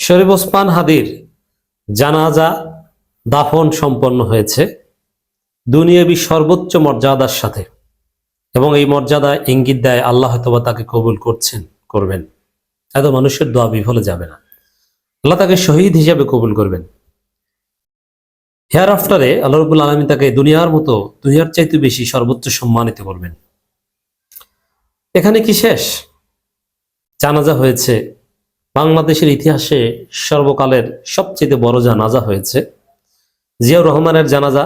শরীফ ওসমান হাদির জানাজা দাফন সম্পন্ন হয়েছে দুনিয়াবী সর্বোচ্চ মর্যাদার সাথে, এবং এই মর্যাদা ইঙ্গিত দেয় আল্লাহ হয়তোবা তাকে কবুল করবেন। এত মানুষের দোয়া বিফলে যাবে না, আল্লাহ তাকে শহীদ হিসাবে কবুল করবেন। হেয়ার আফটারে আল্লাহ রাব্বুল আলামিন তাকে দুনিয়ার চাইতে বেশি সর্বোচ্চ সম্মানিত করবেন। এখানে কি শেষ? জানাজা হয়েছে, বাংলাদেশের ইতিহাসে সর্বকালের সবচেয়ে বড় জানাজা হয়েছে। জিয়াউর রহমানের জানাজা,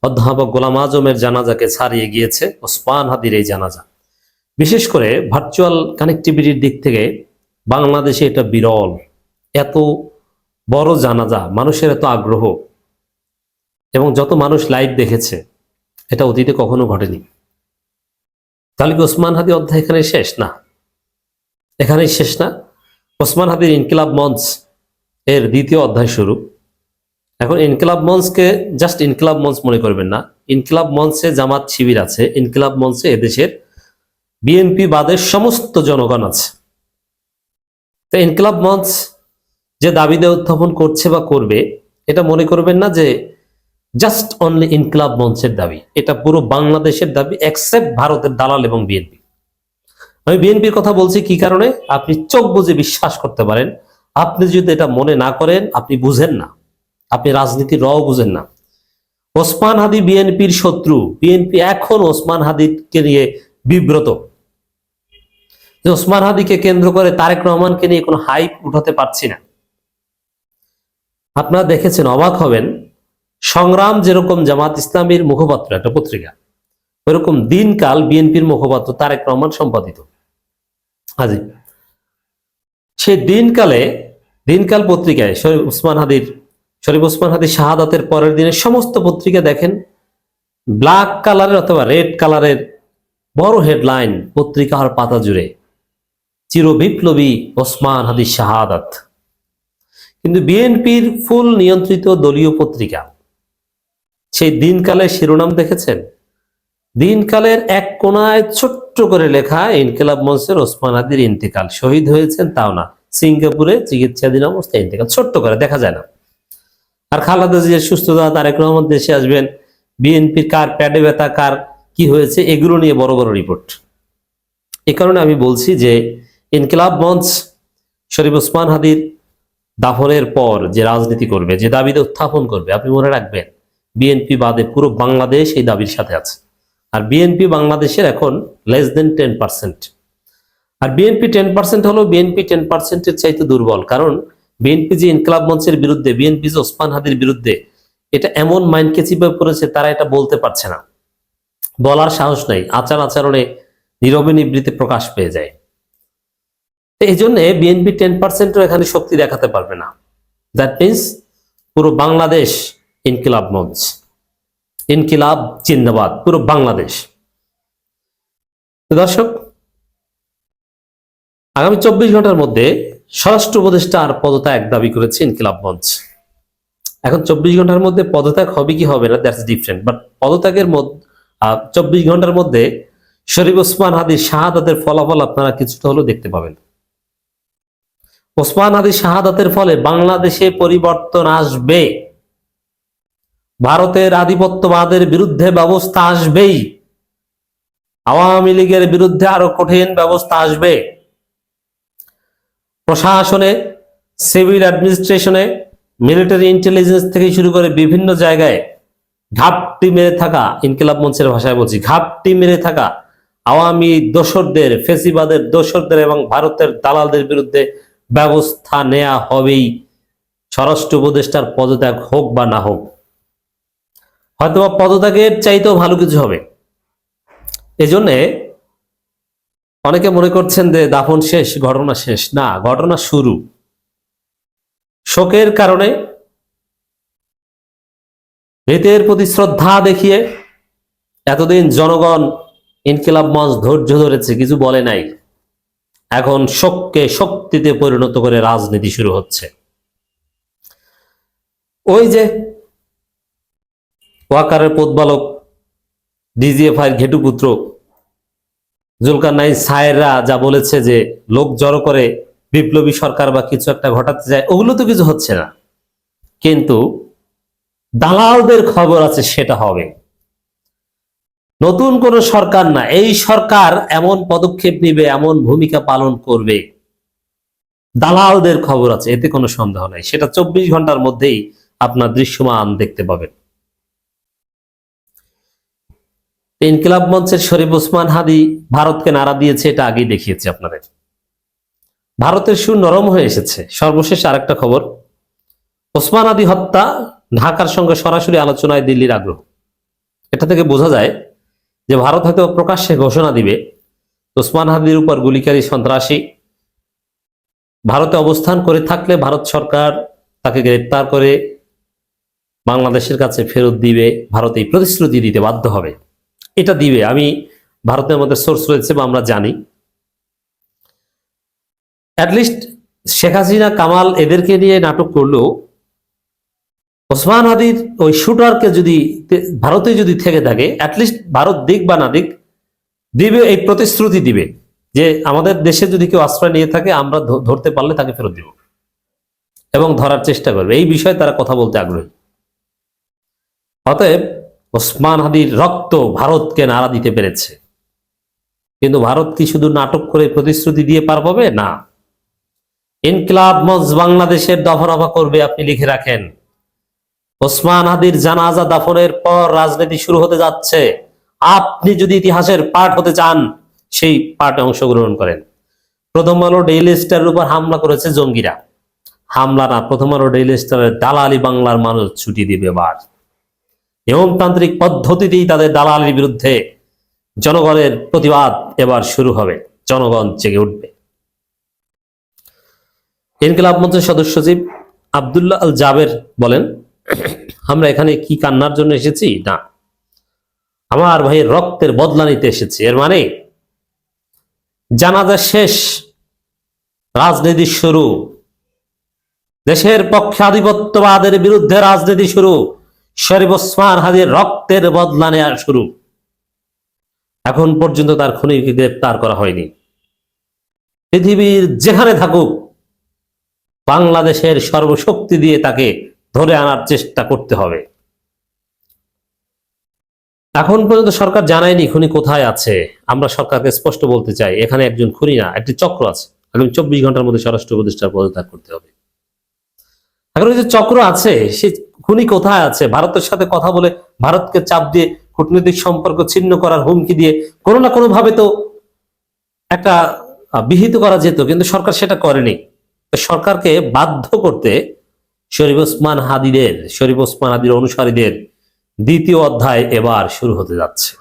অধ্যাপক গোলাম আজমের জানাজাকে ছাড়িয়ে গিয়েছে ওসমান হাদির এই জানাজা। বিশেষ করে ভার্চুয়াল কানেক্টিভিটির দিক থেকে বাংলাদেশে এটা বিরল। এত বড় জানাজা, মানুষের এত আগ্রহ, এবং যত মানুষ লাইভ দেখেছে, এটা অতীতে কখনো ঘটেনি। তাহলে কি ওসমান হাদি অধ্যায় এখানে শেষ? না, এখানেই শেষ না। ওসমান হাদির ইনকিলাব মঞ্চ এর দ্বিতীয় অধ্যায় শুরু। এখন ইনকিলাব মঞ্চকে জাস্ট ইনকিলাব মঞ্চ মনে করবেন না। ইনকিলাব মঞ্চে জামাত শিবির আছে, ইনকিলাব মঞ্চে এদেশের বিএনপি বাদের সমস্ত জনগণ আছে। তো ইনকিলাব মঞ্চ যে দাবি দেয় উত্থাপন করছে বা করবে, এটা মনে করবেন না যে জাস্ট অনলি ইনকিলাব মঞ্চের দাবি। এটা পুরো বাংলাদেশের দাবি, এক্সেপ্ট ভারতের দালাল এবং বিএনপি। আমি বিএনপির কথা বলছি কি কারণে? আপনি চোখ বুজে বিশ্বাস করতে পারেন। আপনি যদি এটা মনে না করেন, আপনি বুঝেন না, আপনি রাজনীতির রও বুঝেন না। ওসমান হাদি বিএনপির শত্রু। বিএনপি এখন ওসমান হাদিকে নিয়ে বিব্রত যে ওসমান হাদিকে কেন্দ্র করে তারেক রহমানকে নিয়ে কোনো হাইপ উঠাতে পারছি না। আপনারা দেখেছেন, অবাক হবেন, সংগ্রাম যেরকম জামাত ইসলামীর মুখপাত্র একটা পত্রিকা, ওইরকম দিনকাল বিএনপির মুখপাত্র তারেক রহমান সম্পাদিত। হাজি সেই দিনকাল পত্রিকায় শরীফ ওসমান হাদির শাহাদাতের পরের দিনে সমস্ত পত্রিকা দেখেন ব্ল্যাক কালারের অথবা রেড কালারের বড় হেডলাইন পত্রিকার পাতা জুড়ে, চির বিপ্লবী ওসমান হাদির শাহাদাত। কিন্তু বিএনপির ফুল নিয়ন্ত্রিত দলীয় পত্রিকা সেই দিনকালের শিরোনাম দেখেছেন? দিনকালের এক কোনায় ছোট্ট করে লেখা, ইনকিলাব মঞ্চের ওসমান হাদির ইন্তেকাল, শহীদ হয়েছেন তাও না, সিঙ্গাপুরে চিকিৎসাধীন অবস্থায় ইন্তেকাল, ছোট্ট করে দেখা যায় না। আর খালেদা জিয়ার সুস্থতা, তারেক রহমান দেশে আসবেন, বিএনপির কার প্যাডে ব্যথা, কার কি হয়েছে, এগুলো নিয়ে বড় বড় রিপোর্ট। এ কারণে আমি বলছি যে ইনকিলাব মঞ্চ শরীফ ওসমান হাদির দাফনের পর যে রাজনীতি করবে, যে দাবিতে উত্থাপন করবে, আপনি মনে রাখবেন বিএনপি বাদে পুরো বাংলাদেশ এই দাবির সাথে আছে। আর বিএনপি বাংলাদেশের এখন লেস দেন 10%। আর বিএনপি 10% হলো বিএনপি 10%-এর চাইতে দুর্বল। কারণ বিএনপি যে ইনকিলাব মঞ্চের বিরুদ্ধে, বিএনপি যে ওসমান হাদির বিরুদ্ধে, এটা এমন মাইন্ডকে চিপে পড়েছে, তারা এটা বলতে পারছে না, বলার সাহস নাই, আচরণে নীরবে নিবৃত্তে প্রকাশ পেয়ে যায়। এই জন্য বিএনপি 10%ও এখানে শক্তি দেখাতে পারবে না। দ্যাট মিনস পুরো বাংলাদেশ ইনকিলাব মঞ্চ, ইনকিলাব জিন্দাবাদ, পুরো বাংলাদেশ। দর্শক, আগামী 24 ঘন্টার মধ্যে স্বরাষ্ট্র উপদেষ্টার পদত্যাগ দাবি করেছে ইনকিলাব মঞ্চ। এখন 24 ঘন্টার মধ্যে পদত্যাগ হবে কি হবে না, দ্যাটস ডিফারেন্ট। বাট পদত্যাগের 24 ঘন্টার মধ্যে শরীফ ওসমান হাদির শাহাদাতের ফলাফল আপনারা কিছুটা হলেও দেখতে পাবেন। ওসমান হাদির শাহাদাতের ফলে বাংলাদেশে পরিবর্তন আসবে, ভারতের আধিপত্যবাদের বিরুদ্ধে ব্যবস্থা আসবেই, আওয়ামী লীগের বিরুদ্ধে আরো কঠিন ব্যবস্থা আসবে। প্রশাসনে, সিভিল অ্যাডমিনিস্ট্রেশনে, মিলিটারি ইন্টেলিজেন্স থেকে শুরু করে বিভিন্ন জায়গায় ঘাপটি মেরে থাকা, ইনকিলাব মঞ্চের ভাষায় বলছি, ঘাপটি মেরে থাকা আওয়ামী দোসরদের, ফেসিবাদের দোসরদের এবং ভারতের দালালদের বিরুদ্ধে ব্যবস্থা নেওয়া হবেই, স্বরাষ্ট্র উপদেষ্টার পদত্যাগ হোক বা না হোক। হয়তোবা পদত্যাগের চাইতেও ভালো কিছু হবে। এজন্য অনেকে মনে করছেন যে দাফন শেষ, ঘটনা শেষ। না, ঘটনা শুরু। শোকের কারণে, মৃতের প্রতি শ্রদ্ধা দেখিয়ে এতদিন জনগণ ইনকিলাব মঞ্চ ধৈর্য ধরেছে, কিছু বলে নাই। এখন শোককে শক্তিতে পরিণত করে রাজনীতি শুরু হচ্ছে। ওই যে ওয়াকারের প্রতিপালক, ডিজিএফআই ঘেটুপুত্র জুলকারনাইন সায়েররা যা বলেছে যে লোক জড়ো করে বিপ্লবী সরকার বা কিছু একটা ঘটাতে যায়, ওগুলো তো কিছু হচ্ছে না, কিন্তু দালালদের খবর আছে সেটা হবে। নতুন কোন সরকার না, এই সরকার এমন পদক্ষেপ নিবে, এমন ভূমিকা পালন করবে, দালালদের খবর আছে, এতে কোনো সন্দেহ নাই। সেটা 24 ঘন্টার মধ্যেই আপনার দৃশ্যমান দেখতে পাবেন। ইনকিলাব মঞ্চের শরীফ ওসমান হাদি ভারতকে নাড়া দিয়েছে, এটা আগেই দেখিয়েছি আপনাদের। ভারতের সুর নরম হয়ে এসেছে। সর্বশেষ আরেকটা খবর, ওসমান হাদি হত্যা ঢাকার সঙ্গে সরাসরি আলোচনায় দিল্লির আগ্রহ। এটা থেকে বোঝা যায় যে ভারত হয়তো প্রকাশ্যে ঘোষণা দিবে ওসমান হাদির উপর গুলিকারী সন্ত্রাসী, ভারতে অবস্থান করে থাকলে ভারত সরকার তাকে গ্রেপ্তার করে বাংলাদেশের কাছে ফেরত দিবে, ভারত এই প্রতিশ্রুতি দিতে বাধ্য হবে। এটা দিবে, আমি ভারতের মধ্যে সোর্স রয়েছে বা আমরা জানি। অ্যাটলিস্ট শেখ হাসিনা, কামাল এদেরকে নিয়ে নাটক করলেও ওসমান হাদির ওই শুটারকে যদি ভারতে যদি থেকে থাকে, অ্যাটলিস্ট ভারত দিক বা না দিক দিবে, এই প্রতিশ্রুতি দিবে যে আমাদের দেশে যদি কেউ আশ্রয় নিয়ে থাকে আমরা ধরতে পারলে তাকে ফেরত দিব এবং ধরার চেষ্টা করবে। এই বিষয়ে তারা কথা বলতে আগ্রহী। অতএব ওসমান হাদির রক্ত ভারতকে নাড়া দিতে পেরেছে, কিন্তু ভারত কি শুধু নাটক করে প্রতিশ্রুতি দিয়ে পার পাবে? না। ইনকিলাব মঞ্চ বাংলাদেশের দফা রফা করবে, আপনি লিখে রাখেন। ওসমান হাদির জানাজা দাফনের পর রাজনীতি শুরু হতে যাচ্ছে। আপনি যদি ইতিহাসের পাঠ হতে চান, সেই পাঠে অংশগ্রহণ করেন। প্রথম আলো ডেইলি স্টারের উপর হামলা করেছে জঙ্গিরা। হামলা না, প্রথম আলো ডেইলি স্টারের দালালি বাংলার মানুষ ছুটি দিবে এবার। নিয়মতান্ত্রিক পদ্ধতিতেই তাদের দালালির বিরুদ্ধে জনগণের প্রতিবাদ এবার শুরু হবে, জনগণ জেগে উঠবে। ইনকিলাব মঞ্চের সদস্য সচিব আব্দুল্লাহ আল জাবের বলেন, আমরা এখানে কি কান্নার জন্য এসেছি? না, আমার ভাইয়ের রক্তের বদলা নিতে এসেছি। এর মানে জানাজা শেষ, রাজনীতি শুরু, দেশের পক্ষে আধিপত্যবাদের বিরুদ্ধে রাজনীতি শুরু, শরীফ ওসমান হাদির রক্তের বদলা নেওয়া শুরু। এখন পর্যন্ত তার খুনিকে গ্রেপ্তার করা হয়নি। পৃথিবীর যেখানে থাকুক বাংলাদেশের সর্বশক্তি দিয়ে তাকে ধরে আনার চেষ্টা করতে হবে। এখন পর্যন্ত সরকার জানায়নি খুনি কোথায় আছে। আমরা সরকারকে স্পষ্ট বলতে চাই, এখানে একজন খুনি না, একটি চক্র আছে। আগামী 24 ঘন্টার মধ্যে স্বরাষ্ট্র উপদেষ্টার পদত্যাগ করতে হবে। এখন যে চক্র আছে, সে খুনি কোথায় আছে? ভারতের সাথে কথা বলে, ভারতকে চাপ দিয়ে, কূটনৈতিক সম্পর্ক ছিন্ন করার হুমকি দিয়ে কোনো না কোনো ভাবে তো একটা বিহিত করা যেত, কিন্তু সরকার সেটা করেনি। সরকারকে বাধ্য করতে শরীফ ওসমান হাদির অনুসারীদের দ্বিতীয় অধ্যায় এবার শুরু হতে যাচ্ছে।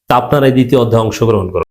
তা আপনারা এই দ্বিতীয় অধ্যায়ে অংশগ্রহণ করুন।